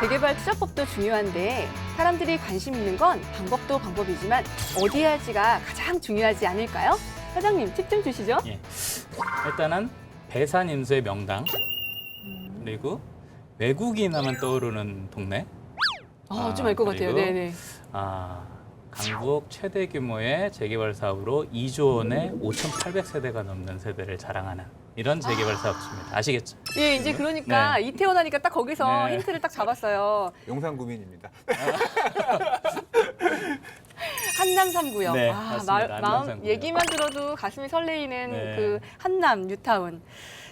재개발 투자법도 중요한데 사람들이 관심 있는 건 방법도 방법이지만 어디에 할지가 가장 중요하지 않을까요? 사장님, 팁 좀 주시죠. 예. 일단은 배산 임수의 명당, 그리고 외국인 하면 떠오르는 동네. 좀 알 것 같아요. 그리고 네네. 강북 최대 규모의 재개발 사업으로 2조 원의 5,800세대가 넘는 세대를 자랑하는 이런 재개발 사업입니다. 아시겠죠? 예, 이제 그러니까 네. 이태원 하니까 딱 거기서 네. 힌트를 딱 잡았어요. 용산 구민입니다. 한남 3구역. 네, 맞습니다. 한남 마음 3구역. 얘기만 들어도 가슴이 설레이는 네. 그 한남 뉴타운.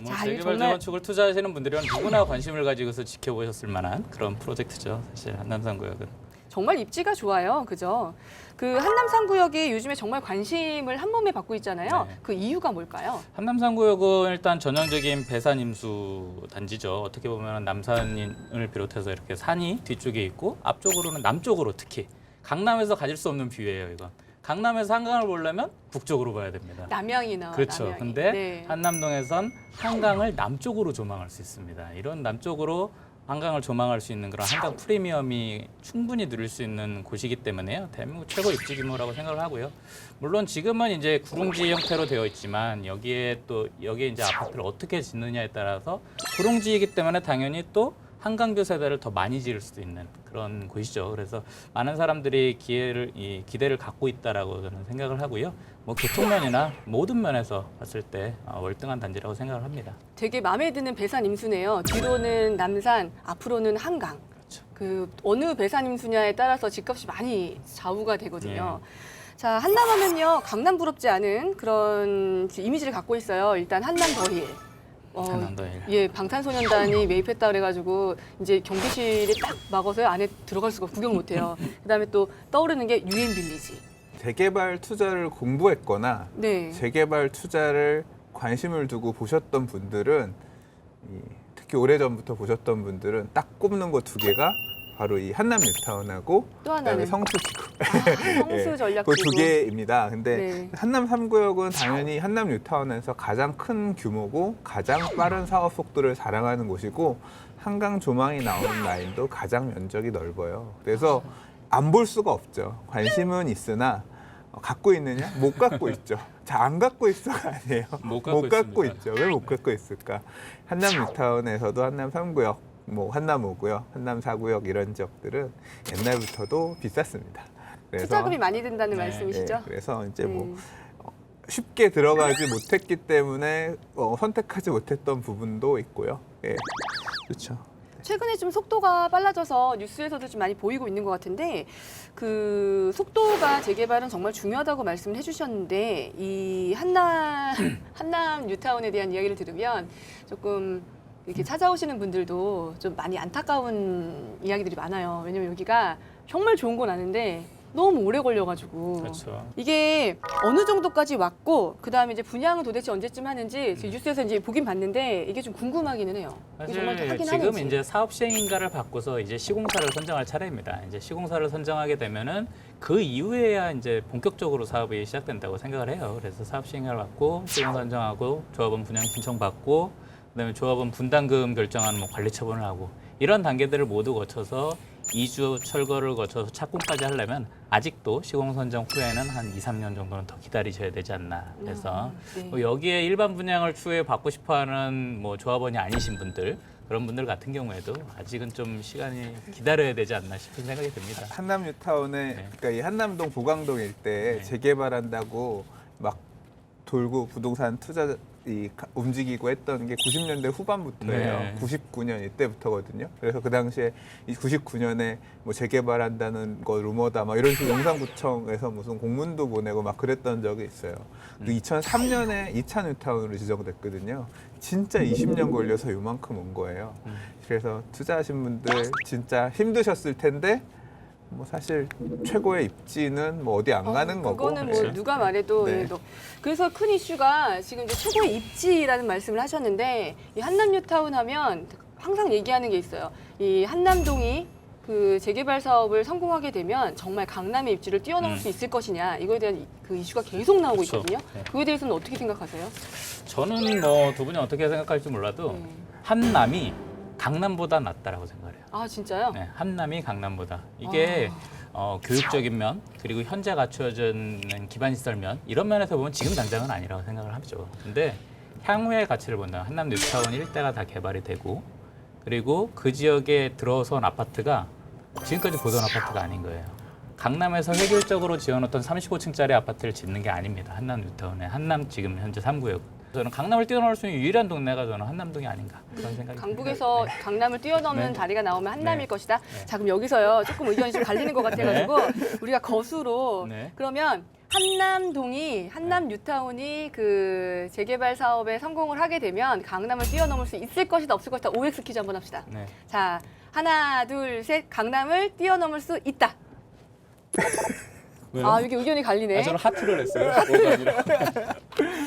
뭐 자, 이거 재개발 정말 재건축을 투자하시는 분들은 누구나 관심을 가지고서 지켜보셨을 만한 그런 프로젝트죠. 사실 한남상구역은. 정말 입지가 좋아요. 그죠? 그 한남 3구역이 요즘에 정말 관심을 한 몸에 받고 있잖아요. 네. 그 이유가 뭘까요? 한남상구역은 일단 전형적인 배산 임수 단지죠. 어떻게 보면 남산을 비롯해서 이렇게 산이 뒤쪽에 있고 앞쪽으로는 남쪽으로 특히 강남에서 가질 수 없는 뷰예요. 이건. 강남에서 한강을 보려면 북쪽으로 봐야 됩니다. 남양이 나와. 그렇죠. 남양이. 근데 네. 한남동에선 한강을 남쪽으로 조망할 수 있습니다. 이런 남쪽으로 한강을 조망할 수 있는 그런 한강 프리미엄이 충분히 누릴 수 있는 곳이기 때문에요. 대한민국 최고 입지 규모라고 생각을 하고요. 물론 지금은 이제 구릉지 형태로 되어 있지만 여기에 이제 아파트를 어떻게 짓느냐에 따라서 구릉지이기 때문에 당연히 또 한강뷰 세대를 더 많이 지을 수도 있는 그런 곳이죠. 그래서 많은 사람들이 기대를 갖고 있다라고 저는 생각을 하고요. 뭐 교통면이나 모든 면에서 봤을 때 월등한 단지라고 생각을 합니다. 되게 마음에 드는 배산 임수네요. 뒤로는 남산, 앞으로는 한강. 그렇죠. 그 어느 배산 임수냐에 따라서 집값이 많이 좌우가 되거든요. 네. 자, 한남하면요 강남 부럽지 않은 그런 이미지를 갖고 있어요. 일단 한남 더힐. 한남더일. 예, 방탄소년단이 매입했다 그래가지고 이제 경비실에 딱 막아서 안에 들어갈 수가 구경 못해요. 그다음에 또 떠오르는 게 유엔 빌리지. 재개발 투자를 공부했거나 네. 재개발 투자를 관심을 두고 보셨던 분들은 특히 오래전부터 보셨던 분들은 딱 꼽는 거 두 개가 바로 이 한남 뉴타운하고 또 그다음에 하나는 성수지구. 성수 전략 그 두 개입니다. 근데 네. 한남 3구역은 당연히 한남 뉴타운에서 가장 큰 규모고 가장 빠른 사업 속도를 자랑하는 곳이고 한강 조망이 나오는 라인도 가장 면적이 넓어요. 그래서 안 볼 수가 없죠. 관심은 있으나 갖고 있느냐? 못 갖고 있죠. 자, 안 갖고 있어가 아니에요. 못 갖고 있습니다. 있죠. 왜 못 갖고 있을까? 한남 뉴타운에서도 한남 3구역, 뭐 한남 5구역, 한남 4구역 이런 지역들은 옛날부터도 비쌌습니다. 그래서 투자금이 많이 든다는 네. 말씀이시죠? 그래서 이제 뭐 네. 쉽게 들어가지 못했기 때문에 선택하지 못했던 부분도 있고요. 예, 그렇죠. 최근에 좀 속도가 빨라져서 뉴스에서도 좀 많이 보이고 있는 것 같은데 그 속도가 재개발은 정말 중요하다고 말씀을 해주셨는데 이 한남 뉴타운에 대한 이야기를 들으면 조금 이렇게 찾아오시는 분들도 좀 많이 안타까운 이야기들이 많아요. 왜냐면 여기가 정말 좋은 건 아는데 너무 오래 걸려가지고 그렇죠. 이게 어느 정도까지 왔고 그 다음에 이제 분양은 도대체 언제쯤 하는지 지금 뉴스에서 이제 보긴 봤는데 이게 좀 궁금하기는 해요. 이게 정말 사실 하긴 지금 하는지. 이제 사업 시행인가를 바꿔서 이제 시공사를 선정할 차례입니다. 이제 시공사를 선정하게 되면은 그 이후에야 이제 본격적으로 사업이 시작된다고 생각을 해요. 그래서 사업 시행을 받고 시공 선정하고 조합원 분양 신청 받고 그다음에 조합원 분담금 결정하는 뭐 관리 처분을 하고 이런 단계들을 모두 거쳐서 2주 철거를 거쳐서 착공까지 하려면 아직도 시공 선정 후에는 한 2, 3년 정도는 더 기다리셔야 되지 않나. 그래서 네. 뭐 여기에 일반 분양을 추후에 받고 싶어하는 뭐 조합원이 아니신 분들 그런 분들 같은 경우에도 아직은 좀 시간이 기다려야 되지 않나 싶은 생각이 듭니다. 한남 뉴타운에 네. 그러니까 이 한남동 보강동 일대에 네. 재개발한다고 막 돌고 부동산 투자 움직이고 했던 게 90년대 후반부터예요. 네. 99년 이때부터거든요. 그래서 그 당시에 이 99년에 뭐 재개발한다는 거 루머다 막 이런 식으로 용산구청에서 무슨 공문도 보내고 막 그랬던 적이 있어요. 그 2003년에 2차 뉴타운으로 지정됐거든요. 진짜 20년 걸려서 요만큼 온 거예요. 그래서 투자하신 분들 진짜 힘드셨을 텐데 뭐 사실 최고의 입지는 뭐 어디 안 가는 거고. 그거는 뭐 그렇죠. 누가 말해도 네. 예, 그래서 큰 이슈가 지금 이제 최고의 입지라는 말씀을 하셨는데 이 한남 뉴타운 하면 항상 얘기하는 게 있어요. 이 한남동이 그 재개발 사업을 성공하게 되면 정말 강남의 입지를 뛰어넘을 수 있을 것이냐 이거에 대한 그 이슈가 계속 나오고 그렇죠. 있거든요. 네. 그거에 대해서는 어떻게 생각하세요? 저는 뭐 두 분이 어떻게 생각할지 몰라도 네. 한남이 강남보다 낫다라고 생각해요. 아 진짜요? 네, 한남이 강남보다. 이게 교육적인 면 그리고 현재 갖추어진 기반 시설 면 이런 면에서 보면 지금 당장은 아니라고 생각을 하죠. 근데 향후의 가치를 본다면 한남 뉴타운 일대가 다 개발이 되고 그리고 그 지역에 들어선 아파트가 지금까지 보던 아파트가 아닌 거예요. 강남에서 획일적으로 지어놓던 35층짜리 아파트를 짓는 게 아닙니다. 한남 뉴타운에 한남 지금 현재 3구역. 저는 강남을 뛰어넘을 수 있는 유일한 동네가 저는 한남동이 아닌가 그런 생각이 강북에서 강남을 뛰어넘는 네. 다리가 나오면 한남일 네. 것이다. 네. 자 그럼 여기서요 조금 의견이 좀 갈리는 것 같아가지고 우리가 거수로 네. 그러면 한남 뉴타운이 그 재개발 사업에 성공을 하게 되면 강남을 뛰어넘을 수 있을 것이다 없을 것이다 OX 퀴즈 한번 합시다. 네. 자 하나 둘 셋 강남을 뛰어넘을 수 있다. 왜요? 아 여기 의견이 갈리네. 저는 하트를 했어요. 뭐가 아니라.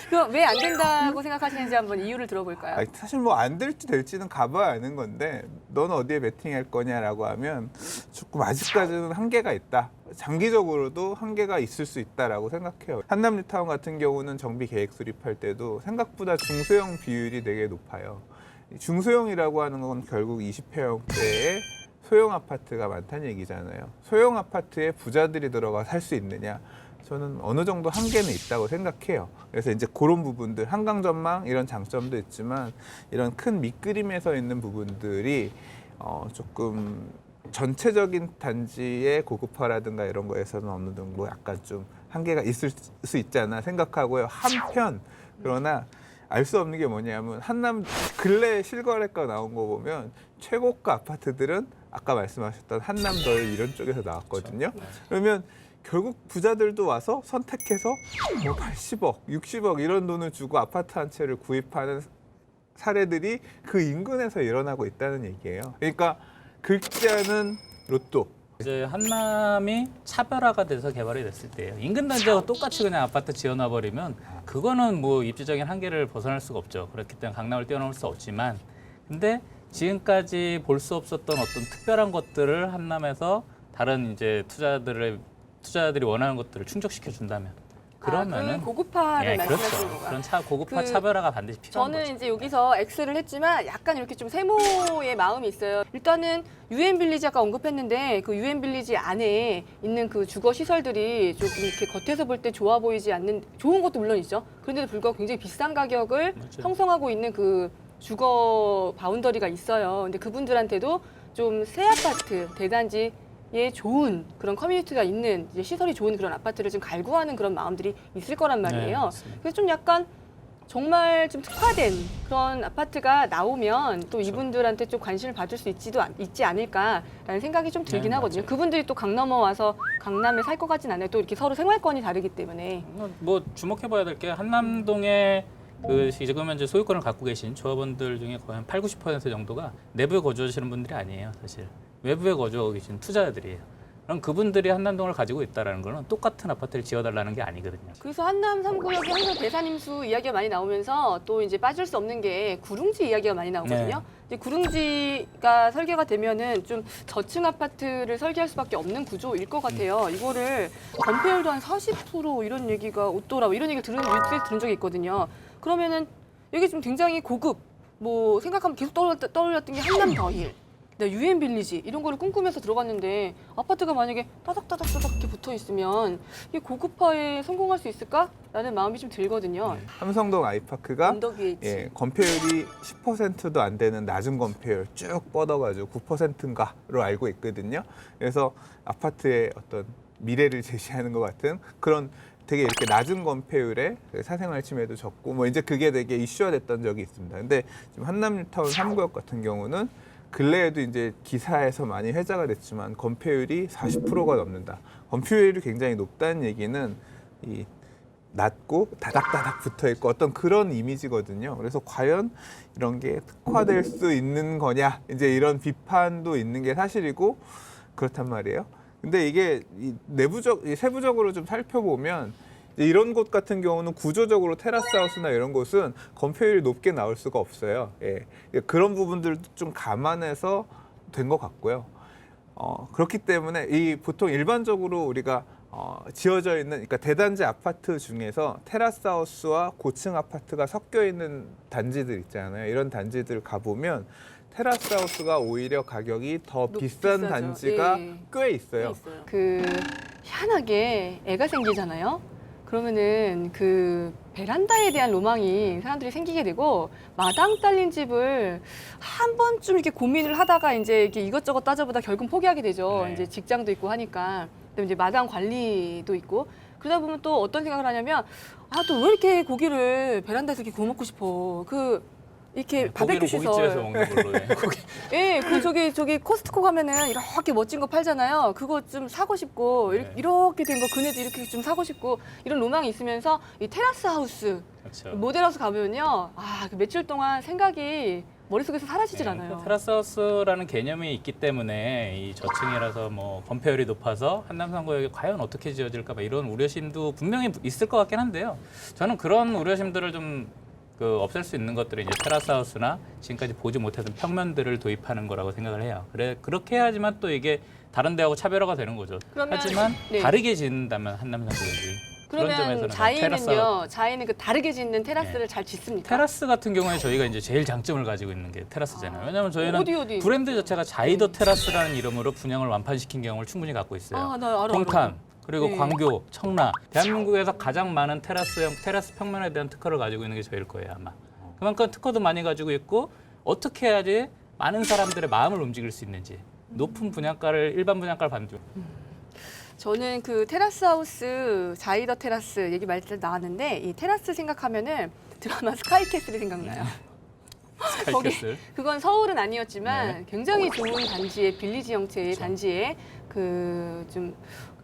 그럼 왜 안 된다고 생각하시는지 한번 이유를 들어볼까요? 아니, 사실 뭐 안 될지 될지는 가봐야 아는 건데 넌 어디에 베팅할 거냐라고 하면 조금 아직까지는 한계가 있다. 장기적으로도 한계가 있을 수 있다라고 생각해요. 한남 뉴타운 같은 경우는 정비 계획 수립할 때도 생각보다 중소형 비율이 되게 높아요. 중소형이라고 하는 건 결국 20평대의 소형 아파트가 많다는 얘기잖아요. 소형 아파트에 부자들이 들어가 살 수 있느냐? 저는 어느 정도 한계는 있다고 생각해요. 그래서 이제 그런 부분들, 한강 전망 이런 장점도 있지만 이런 큰 밑그림에서 있는 부분들이 조금 전체적인 단지의 고급화라든가 이런 거에서는 어느 정도 약간 좀 한계가 있을 수 있잖아 생각하고요. 한편 그러나 알 수 없는 게 뭐냐면 한남 근래 실거래가 나온 거 보면 최고가 아파트들은 아까 말씀하셨던 한남더일 이런 쪽에서 나왔거든요. 그러면 결국 부자들도 와서 선택해서 뭐 80억, 60억 이런 돈을 주고 아파트 한 채를 구입하는 사례들이 그 인근에서 일어나고 있다는 얘기예요. 그러니까 긁지 않은 로또. 이제 한남이 차별화가 돼서 개발이 됐을 때예요. 인근 단지하고 똑같이 그냥 아파트 지어놔 버리면 그거는 뭐 입지적인 한계를 벗어날 수가 없죠. 그렇기 때문에 강남을 뛰어넘을 수 없지만 근데 지금까지 볼 수 없었던 어떤 특별한 것들을 한남에서 다른 이제 투자들이 원하는 것들을 충족시켜 준다면 그러면은 그 고급화를 예, 말씀하시는 그렇죠. 거가. 그런 고급화 그 차별화가 반드시 필요한 저는 거죠. 이제 여기서 X를 했지만 약간 이렇게 좀 세모의 마음이 있어요. 일단은 유엔빌리지 아까 언급했는데 그 유엔빌리지 안에 있는 그 주거 시설들이 조금 이렇게 겉에서 볼 때 좋아 보이지 않는 좋은 것도 물론 있죠. 그런데도 불구하고 굉장히 비싼 가격을 맞아요. 형성하고 있는 그 주거 바운더리가 있어요. 근데 그분들한테도 좀 새 아파트 대단지 예, 좋은 그런 커뮤니티가 있는 이제 시설이 좋은 그런 아파트를 좀 갈구하는 그런 마음들이 있을 거란 말이에요. 맞습니다. 그래서 좀 약간 정말 좀 특화된 그런 아파트가 나오면 또 이분들한테 좀 관심을 받을 수 있지 않을까라는 생각이 좀 들긴 네, 하거든요. 맞아요. 그분들이 또 강남 와서 강남에 살 것 같진 않아요. 또 이렇게 서로 생활권이 다르기 때문에. 뭐 주목해봐야 될 게 한남동에 그 지금 현재 소유권을 갖고 계신 조합원들 중에 거의 한 80-90% 정도가 내부에 거주하시는 분들이 아니에요, 사실. 외부에 거주하고 계신 투자자들이에요. 그럼 그분들이 한남동을 가지고 있다는 거는 똑같은 아파트를 지어달라는 게 아니거든요. 그래서 한남 3구역이 항상 대산임수 이야기가 많이 나오면서 또 이제 빠질 수 없는 게 구릉지 이야기가 많이 나오거든요. 이제 구릉지가 설계가 되면은 좀 저층 아파트를 설계할 수밖에 없는 구조일 것 같아요. 이거를 건폐율도 한 40% 이런 얘기가 웃더라 이런 얘기를 뉴스에서 들은 적이 있거든요. 그러면은 여기 좀 굉장히 고급 뭐 생각하면 계속 떠올렸던 게 한남 더힐. 유엔 빌리지 이런 거를 꿈꾸면서 들어갔는데 아파트가 만약에 따닥따닥따닥 이렇게 붙어 있으면 이게 고급화에 성공할 수 있을까라는 마음이 좀 들거든요. 삼성동 아이파크가 언덕 위에 있지. 예, 건폐율이 10%도 안 되는 낮은 건폐율 쭉 뻗어가지고 9%인가로 알고 있거든요. 그래서 아파트의 어떤 미래를 제시하는 것 같은 그런 되게 이렇게 낮은 건폐율에 사생활 침해도 적고 뭐 이제 그게 되게 이슈화 됐던 적이 있습니다. 근데 지금 한남 뉴타운 3구역 같은 경우는 근래에도 이제 기사에서 많이 회자가 됐지만 건폐율이 40%가 넘는다. 건폐율이 굉장히 높다는 얘기는 이 낮고 다닥다닥 붙어 있고 어떤 그런 이미지거든요. 그래서 과연 이런 게 특화될 수 있는 거냐 이제 이런 비판도 있는 게 사실이고 그렇단 말이에요. 근데 이게 세부적으로 좀 살펴보면 이런 곳 같은 경우는 구조적으로 테라스 하우스나 이런 곳은 건폐율이 높게 나올 수가 없어요. 예. 그런 부분들도 좀 감안해서 된 것 같고요. 그렇기 때문에 보통 일반적으로 우리가 지어져 있는 그러니까 대단지 아파트 중에서 테라스 하우스와 고층 아파트가 섞여 있는 단지들 있잖아요. 이런 단지들 가보면 테라스하우스가 오히려 가격이 더 비싼 비싸죠. 단지가 예. 꽤 있어요. 그 희한하게 애가 생기잖아요. 그러면은 그 베란다에 대한 로망이 사람들이 생기게 되고 마당 딸린 집을 한 번쯤 이렇게 고민을 하다가 이제 이렇게 이것저것 따져보다 결국 포기하게 되죠. 네. 이제 직장도 있고 하니까. 그다음에 이제 마당 관리도 있고 그러다 보면 또 어떤 생각을 하냐면 아, 또 왜 이렇게 고기를 베란다에서 이렇게 구워 먹고 싶어. 이렇게 바베큐 고기는 고깃집에서 시설. 먹는 걸로 해. 예, 그 저기 코스트코 가면은 이렇게 멋진 거 팔잖아요. 그거 좀 사고 싶고 네. 이렇게 된 거 그네도 이렇게 좀 사고 싶고 이런 로망이 있으면서 이 테라스 하우스 그렇죠. 모델하우스 가보면요, 아, 그 며칠 동안 생각이 머릿속에서 사라지질 않아요. 테라스하우스라는 개념이 있기 때문에 이 저층이라서 뭐 건폐율이 높아서 한남상구역이 과연 어떻게 지어질까 봐 이런 우려심도 분명히 있을 것 같긴 한데요. 저는 그런 우려심들을 좀 없앨 수 있는 것들이 이제 테라스하우스나 지금까지 보지 못했던 평면들을 도입하는 거라고 생각을 해요. 그렇게 해야지만 또 이게 다른 데하고 차별화가 되는 거죠. 그러면- 하지만 네. 다르게 짓는다면 한남상구역이 그런 그러면 점에서는 자이는요, 자이는 그 다르게 짓는 테라스를 잘 짓습니까? 테라스 같은 경우에 저희가 이제 제일 장점을 가지고 있는 게 테라스잖아요. 왜냐하면 저희는 어디? 브랜드 자체가 자이더 테라스라는 이름으로 분양을 완판시킨 경우를 충분히 갖고 있어요. 아, 나 알아. 동탄 그리고 네. 광교, 청라, 대한민국에서 가장 많은 테라스 평면에 대한 특허를 가지고 있는 게 저희일 거예요 아마. 그만큼 특허도 많이 가지고 있고 어떻게 해야지 많은 사람들의 마음을 움직일 수 있는지 높은 분양가를 일반 분양가를 받는 중. 저는 그 테라스 하우스, 자이더 테라스 얘기 말때 나왔는데 이 테라스 생각하면은 드라마 스카이캐슬이 생각나요. 스카이캐슬. 그건 서울은 아니었지만 네. 굉장히 좋은 단지의 빌리지 형태의 그렇죠. 단지에 그 좀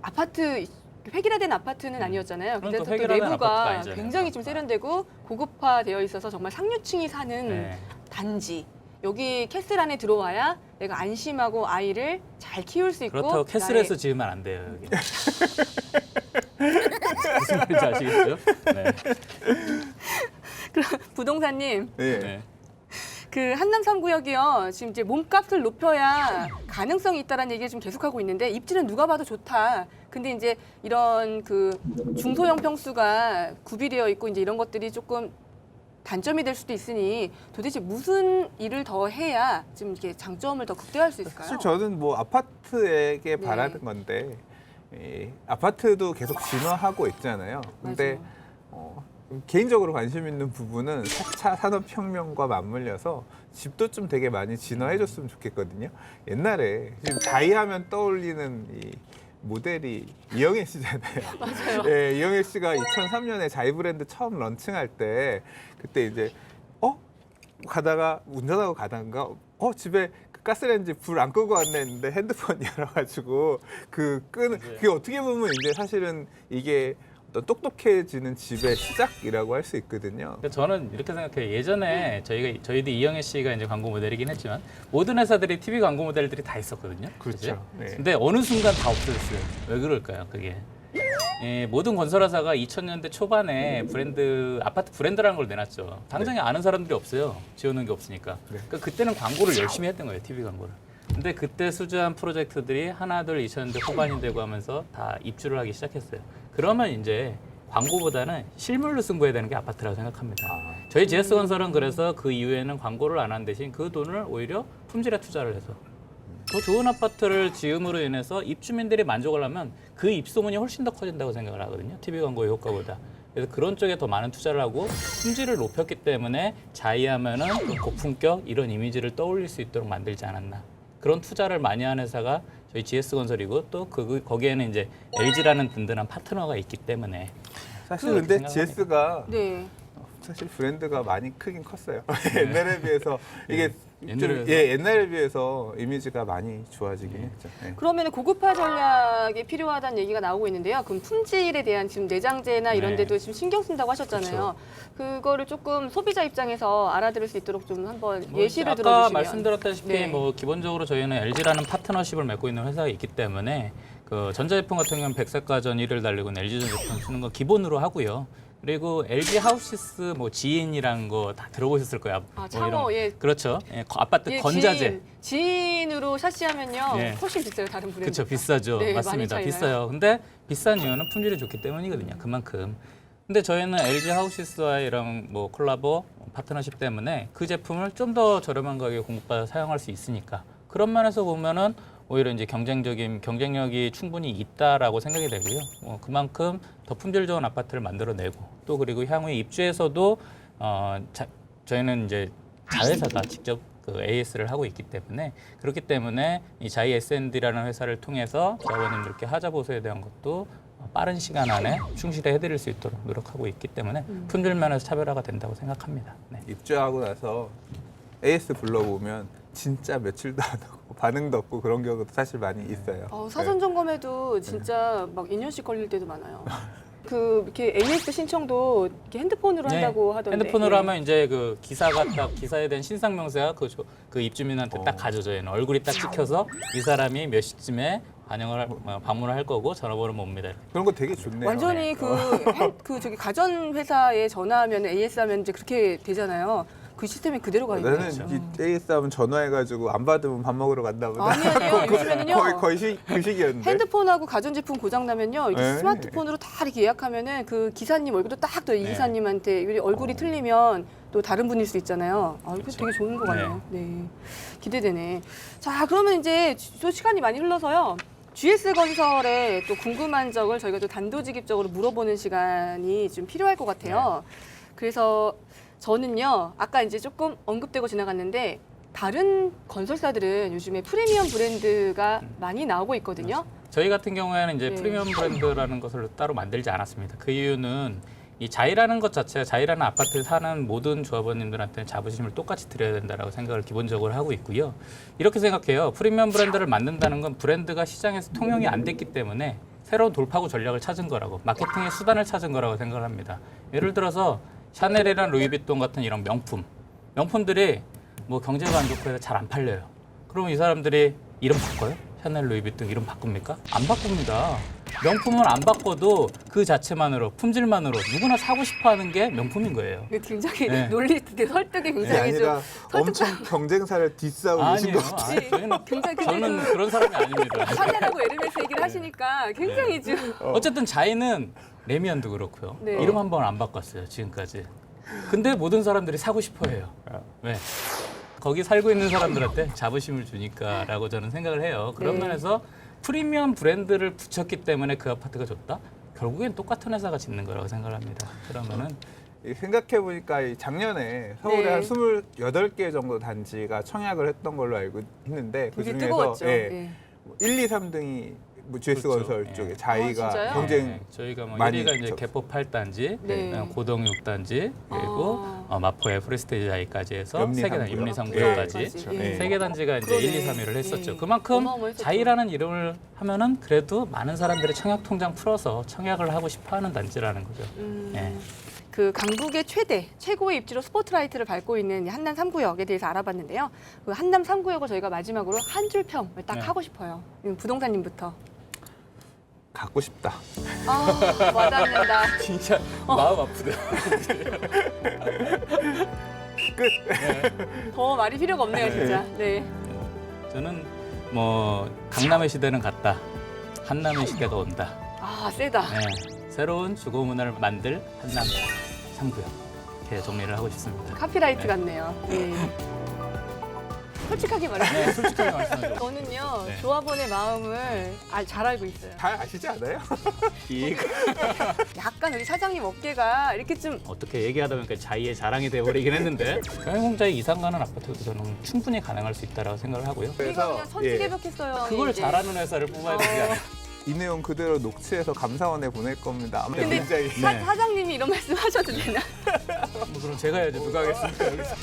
아파트 획일화된 아파트는 아니었잖아요. 근데 그건 또 또 획일화된 아파트가 내부가 아니잖아요. 굉장히 좀 세련되고 고급화되어 있어서 정말 상류층이 사는 네. 단지. 여기 캐슬 안에 들어와야 내가 안심하고 아이를 잘 키울 수 있고 그렇다고 캐슬에서 지으면 안 돼요 여기. 무슨 말인지 아시겠죠? 네. 그럼 부동산님 네. 네. 그 한남 3구역이요. 지금 이제 몸값을 높여야 가능성이 있다라는 얘기를 지금 계속하고 있는데 입지는 누가 봐도 좋다. 근데 이제 이런 그 중소형 평수가 구비되어 있고 이제 이런 것들이 조금 단점이 될 수도 있으니 도대체 무슨 일을 더 해야 지금 이렇게 장점을 더 극대화할 수 있을까요? 사실 저는 뭐 아파트에게 네. 바라는 건데 아파트도 계속 진화하고 있잖아요. 근데 개인적으로 관심 있는 부분은 4차 산업혁명과 맞물려서 집도 좀 되게 많이 진화해줬으면 좋겠거든요. 옛날에 지금 자이하면 떠올리는 이 모델이 이영애 씨잖아요. 맞아요. 예, 이영애 씨가 2003년에 자이 브랜드 처음 런칭할 때 그때 이제 가다가 운전하고 가다가 집에 그 가스레인지 불 안 끄고 왔네 했는데 핸드폰 열어가지고 그게 어떻게 보면 이제 사실은 이게 어떤 똑똑해지는 집의 시작이라고 할 수 있거든요. 그러니까 저는 이렇게 생각해요. 예전에 저희도 이영애 씨가 이제 광고 모델이긴 했지만 모든 회사들이 TV 광고 모델들이 다 있었거든요. 그렇죠. 그죠? 네. 근데 어느 순간 다 없어졌어요. 왜 그럴까요? 그게 모든 건설회사가 2000년대 초반에 아파트 브랜드라는 걸 내놨죠. 당장에 아는 사람들이 없어요. 지어놓은 게 없으니까. 네. 그러니까 그때는 광고를 열심히 했던 거예요. TV 광고를. 근데 그때 수주한 프로젝트들이 하나둘 2000년대 후반이 되고 하면서 다 입주를 하기 시작했어요. 그러면 이제 광고보다는 실물로 승부해야 되는 게 아파트라고 생각합니다. 저희 GS건설은 그래서 그 이후에는 광고를 안 한 대신 그 돈을 오히려 품질에 투자를 해서 더 좋은 아파트를 지음으로 인해서 입주민들이 만족을 하면 그 입소문이 훨씬 더 커진다고 생각을 하거든요. TV 광고의 효과보다. 그래서 그런 쪽에 더 많은 투자를 하고 품질을 높였기 때문에 자이하면은 고품격 이런 이미지를 떠올릴 수 있도록 만들지 않았나. 그런 투자를 많이 한 회사가 저희 GS건설이고 또 거기에는 이제 LG라는 든든한 파트너가 있기 때문에 사실 근데 생각합니다. GS가 네. 사실 브랜드가 많이 크긴 컸어요. 옛날에 비해서 이게 옛날에 비해서 이미지가 많이 좋아지긴 했죠. 네. 그러면 고급화 전략이 필요하다는 얘기가 나오고 있는데요. 그럼 품질에 대한 지금 내장재나 이런 네. 데도 지금 신경 쓴다고 하셨잖아요. 그거를 조금 소비자 입장에서 알아들을 수 있도록 좀 한번 예시를 아까 들어주시면. 말씀드렸다시피 네. 뭐 기본적으로 저희는 LG라는 파트너십을 맺고 있는 회사가 있기 때문에 그 전자제품 같은 경우는 백색가전 1위를 달리고 있는 LG 전자제품 쓰는 거 기본으로 하고요. 그리고 LG 하우시스 뭐 지인이라는 거 다 들어보셨을 거예요. 아, 뭐 창호, 예. 그렇죠. 아파트 건자재. 지인으로 샤시하면요. 예. 훨씬 비싸요, 다른 브랜드. 그렇죠. 비싸죠. 네, 맞습니다. 많이 차이나요? 비싸요. 근데 비싼 이유는 품질이 좋기 때문이거든요. 그만큼. 근데 저희는 LG 하우시스와의 이런 뭐 콜라보, 파트너십 때문에 그 제품을 좀 더 저렴한 가격에 공급받아 사용할 수 있으니까 그런 면에서 보면은 오히려 이제 경쟁력이 충분히 있다라고 생각이 되고요. 그만큼 더 품질 좋은 아파트를 만들어내고 또 그리고 향후에 입주에서도 저희는 이제 자회사가 직접 그 AS를 하고 있기 때문에 그렇기 때문에 이 자이 S&D라는 회사를 통해서 조합원님들께 하자 보수에 대한 것도 빠른 시간 안에 충실히 해드릴 수 있도록 노력하고 있기 때문에 품질 면에서 차별화가 된다고 생각합니다. 네. 입주하고 나서 AS 불러보면 진짜 며칠도 안 하고 반응도 없고 그런 경우도 사실 많이 있어요. 사전 점검에도 진짜 막 2년씩 걸릴 때도 많아요. 이렇게 AS 신청도 이렇게 핸드폰으로 네, 한다고 하던데. 핸드폰으로 하면 이제 그 기사에 대한 신상 명세가 그 입주민한테 딱 가져져 있는 얼굴이 딱 찍혀서 이 사람이 몇 시쯤에 방문을 할 거고 전화번호 옵니다. 그런 거 되게 좋네요. 완전히 저기 가전 회사에 전화하면 AS 하면 이제 그렇게 되잖아요. 그 시스템이 그대로 가 있는 나는 거죠. 이 AS 하면 전화해가지고 안 받으면 밥 먹으러 간다 보다. 아니에요. 요즘에는요. 거의 그 식이었는데. 핸드폰하고 가전제품 고장 나면요, 이렇게 네. 스마트폰으로 다 이렇게 예약하면은 그 기사님 얼굴도 딱 또 이 네. 기사님한테 얼굴이 틀리면 또 다른 분일 수 있잖아요. 이거 되게 좋은 거 같네요. 네, 기대되네. 자, 그러면 이제 또 시간이 많이 흘러서요. GS 건설에 또 궁금한 점을 저희가 또 단도직입적으로 물어보는 시간이 좀 필요할 것 같아요. 그래서 저는요, 아까 이제 조금 언급되고 지나갔는데 다른 건설사들은 요즘에 프리미엄 브랜드가 많이 나오고 있거든요. 저희 같은 경우에는 이제 네. 프리미엄 브랜드라는 것을 따로 만들지 않았습니다. 그 이유는 이 자이라는 것 자체가 자이라는 아파트를 사는 모든 조합원님들한테는 자부심을 똑같이 드려야 된다라고 생각을 기본적으로 하고 있고요. 이렇게 생각해요. 프리미엄 브랜드를 만든다는 건 브랜드가 시장에서 통용이 안 됐기 때문에 새로운 돌파구 전략을 찾은 거라고, 마케팅의 수단을 찾은 거라고 생각을 합니다. 예를 들어서 샤넬이랑 루이비통 같은 이런 명품들이 뭐 경제가 안 좋고 해서 잘 안 팔려요. 그러면 이 사람들이 이름 바꿔요? 샤넬, 루이비통 이름 바꿉니까? 안 바꿉니다. 명품은 안 바꿔도 그 자체만으로, 품질만으로 누구나 사고 싶어하는 게 명품인 거예요. 이게 굉장히 네. 설득이 그게 굉장히 좀 아니라 엄청 경쟁사를 디스하고 계신 아니에요. 것 같아요. 저희는 굉장히 저는 그런 사람이 아닙니다. 샤넬하고 에르메스 얘기를 하시니까 굉장히 좀 어쨌든 자이는 레미안도 그렇고요. 네. 이름 한 번 안 바꿨어요, 지금까지. 근데 모든 사람들이 사고 싶어해요. 왜? 거기 살고 있는 사람들한테 자부심을 주니까라고 저는 생각을 해요. 그런 네. 면에서 프리미엄 브랜드를 붙였기 때문에 그 아파트가 좋다? 결국엔 똑같은 회사가 짓는 거라고 생각을 합니다. 그러면은 생각해 보니까 작년에 서울에 네. 한 28개 정도 단지가 청약을 했던 걸로 알고 있는데 그 되게 중에서 뜨거웠죠. 예, 예. 1, 2, 3등이 GS 그렇죠. 건설 예. 쪽에 자이가 진짜요? 경쟁 네, 저희가 뭐 많이 1위가 이제 저- 개포 8단지, 네. 고동 6단지, 그리고 마포의 프레스티지 자이까지 해서 염리상구요. 염리상구까지 예. 네. 세 개 단지가 이제 그러네. 1, 2, 3위를 했었죠. 예. 그만큼 어마어마했었죠. 자이라는 이름을 하면은 그래도 많은 사람들이 청약 통장 풀어서 청약을 하고 싶어하는 단지라는 거죠. 예. 그 강북의 최고의 입지로 스포트라이트를 밟고 있는 이 한남 3구역에 대해서 알아봤는데요. 그 한남 3구역을 저희가 마지막으로 한 줄 평을 딱 네. 하고 싶어요. 부동산님부터. 갖고 싶다. 와닿는다. 진짜 마음 아프다. 더 말이 필요가 없네요, 진짜. 네. 저는 뭐 강남의 시대는 갔다. 한남의 시대가 온다. 세다. 네. 새로운 주거 문화를 만들 한남 3구역. 이렇게 정리를 하고 싶습니다. 카피라이트 같네요. 예. 솔직하게 말해요. 네, 솔직하게 말씀하죠. 저는요, 네. 조합원의 마음을 잘 알고 있어요. 잘 아시지 않아요? 약간 우리 사장님 어깨가 이렇게 좀 어떻게 얘기하다 보니까 자의의 자랑이 돼버리긴 했는데 경영자의 이상 가는 아파트도 저는 충분히 가능할 수 있다고 생각을 하고요. 우리가 그냥 선지개벽했어요. 그걸 잘하는 회사를 뽑아야 되는 게 아니에요. 이 내용 그대로 녹취해서 감사원에 보낼 겁니다. 아무튼 근데 굉장히 네. 사장님이 이런 말씀 하셔도 되나? 뭐 그럼 제가 해야죠. 누가 하겠습니까? 여기서.